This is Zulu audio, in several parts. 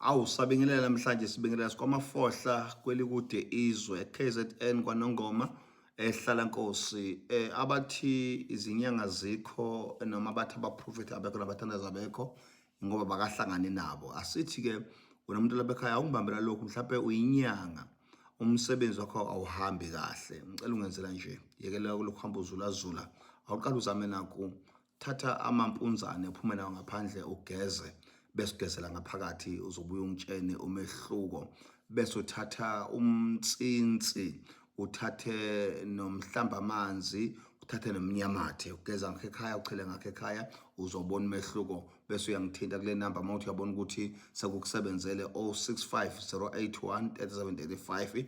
Sabingelela namhlanje sibingelela sikwamafohla kwelikude izwe KZN kwaNongoma ehlala Nkosi abathi izinyanga zikho noma abathi abaprofeti abekho nabathandazi abekho ngoba bakahlangane nabo. Asithi ke unomuntu labekhaya ungibambela lokhu mhlawumbe uyinyanga umsebenzi wakho awuhambi kahle. Ngicela ungenzela nje yekelela ukuhamba uzulazula. Awuqala uzame naku thatha amampunzane uphume nawo ngaphandle ugeze bese ugezela ngaphakathi uzobuya ungitshene umehluko bese uthatha umtsinsi uthathe nomhlamba amanzi uthathe nomnyamathe ugeza ngakho ekhaya uchele ngakho ekhaya uzobona umehluko bese uyangithinta kule number mawuthi uyabona ukuthi sekukusebenzele 0650813735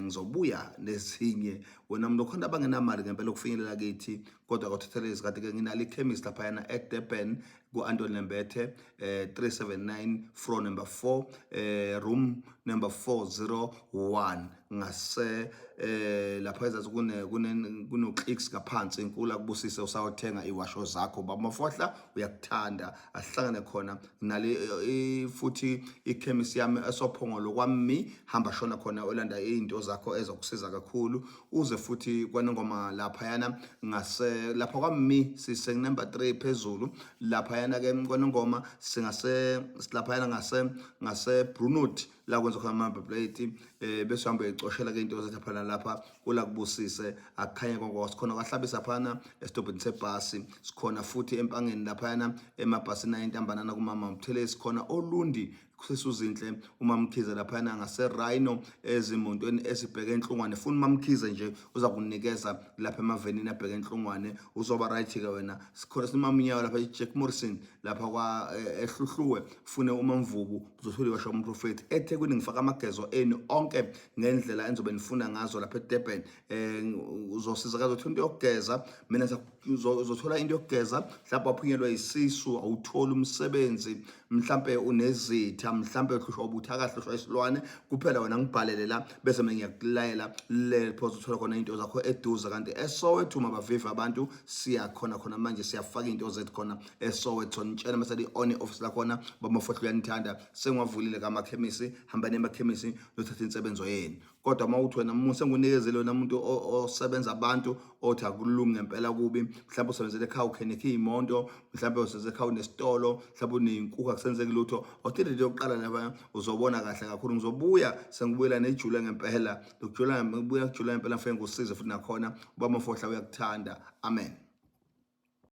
ngizobuya nezinye wena umuntu okhona abangenamali ngempela ukufinyelela kithi kodwa akuthathelezi kanti ke nginale ichemist lapha yana eDurban ku-Anton Lembethe 379 floor number 4 room number 401 ngase lapha ezathi kuno-clicks ngaphansi inkulu akubusise usawuthenga iwasho zakho bamafohla uyakuthanda asihlangane khona nale futhi ichemist yami esophongolo kwami hamba shona khona olanda izinto zakho ezokusiza kakhulu uze futhi kwaNongoma lapha yana ngase lapha kwami sise number 3 phezulu lapha yana ke kwaNongoma singase lapha yana ngase Brunut la kwenza khona ama plate bese uhambe ecoshela ke into zethu phana lapha kula kubusise akukhanye konke sikhona kwahlabisa phana esitobhini sebhasi sikhona futhi empangeni lapha yana emabhasini ayintambanana kumama Mthele sikhona Olundi kusesuzinhle uMamkhize lapha yana ngase Rhino ezimontweni esibheke enhlungwane funa uMamkhize nje uza kunikeza lapha emavenini abheke enhlungwane uzoba right ke wena sikhona simamnyawo lapha eJack Morrison lapha kwa ehluhluwe fune uMamvubu uzothola washo umprofeti eThekwini ngifaka amagezo enu onke ngendlela enzobe nifuna ngazo lapha eDurban uzosizakala uthola into yokugeza mina uzothola into yokugeza mhlawumbe waphunyelwa isisu awuthola umsebenzi mhlawumbe unezitha mhlawumbe uhlushwa ubuthakahle uhlushwa isilwane kuphela wena ngibhalele la bese mina ngiyakulayela le photo uthola khona into zakho eduze kanti eSoweto mabaviva abantu siyakhona khona manje siyafaka into zethu khona eSoweto ngitshela mase di on office la khona bamafohla uyanithanda sengwavulile kamakhemisi hamba nemakhemisi lothatha insebenzo yenu kodwa mawuthi wena musa ngunikezele wena umuntu osebenza abantu othi akulungi ngempela kubi mhlawumbe usebenzele ekhaya ukhenikha izimonto mhlawumbe usebenzele ekhaya unesitolo mhlawumbe uneyinkukhu akusenzeki lutho othile nje oqala lapha uzobona kahle kakhulu ngizobuya sengibuyela nejule ngempela lokujula ngibuya kujula ngempela mfenge ngisize futhi nakhona ubamafohla uyakuthanda amen.